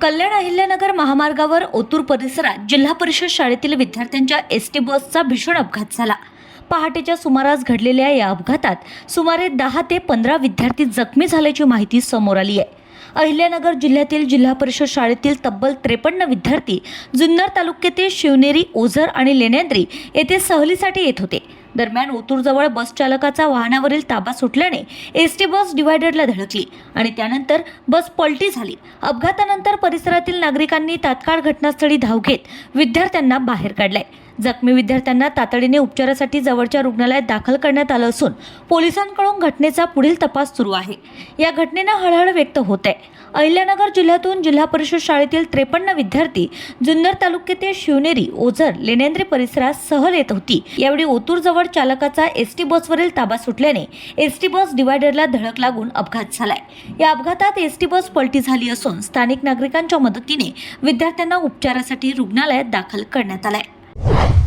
कल्याण अहिल्यानगर महामार्गावर ओतूर परिसरात जिल्हा परिषद शाळेतील विद्यार्थ्यांच्या एसटी बसचा भीषण अपघात झाला। पहाटेच्या सुमारास घडलेल्या या अपघातात सुमारे 10 ते 15 विद्यार्थी जखमी झाल्याची माहिती समोर आली आहे। अहिल्यानगर जिल्ह्यातील जिल्हा परिषद शाळेतील तब्बल 53 विद्यार्थी जुन्नर तालुक्यातील शिवनेरी, ओझर आणि लेण्याद्री येथे सहलीसाठी येत होते। दरम्यान ओतूरजवळ बस चालकाचा वाहनावरील ताबा सुटल्याने एसटी बस डिव्हायडरला धडकली आणि त्यानंतर बस पलटी झाली। अपघातानंतर परिसरातील नागरिकांनी तात्काळ घटनास्थळी धाव घेत विद्यार्थ्यांना बाहेर काढले। जखमी विद्यार्थ्यांना तातडीने उपचारासाठी जवळच्या रुग्णालयात दाखल करण्यात आलं असून पोलिसांकडून घटनेचा पुढील तपास सुरू आहे। या घटनेने हळहळ व्यक्त होत आहे। अहिल्यानगर जिल्ह्यातून जिल्हा परिषद शाळेतील 53 विद्यार्थी जुन्नर तालुक्यातील शिवनेरी, ओझर, लेण्याद्री परिसरात सहल येत होती। यावेळी ओतूरजवळ चालकाचा एसटी बसवरील ताबा सुटल्याने एसटी बस डिव्हायडरला धडक लागून अपघात झालाय। या अपघातात एसटी बस पलटी झाली असून स्थानिक नागरिकांच्या मदतीने विद्यार्थ्यांना उपचारासाठी रुग्णालयात दाखल करण्यात आलंय।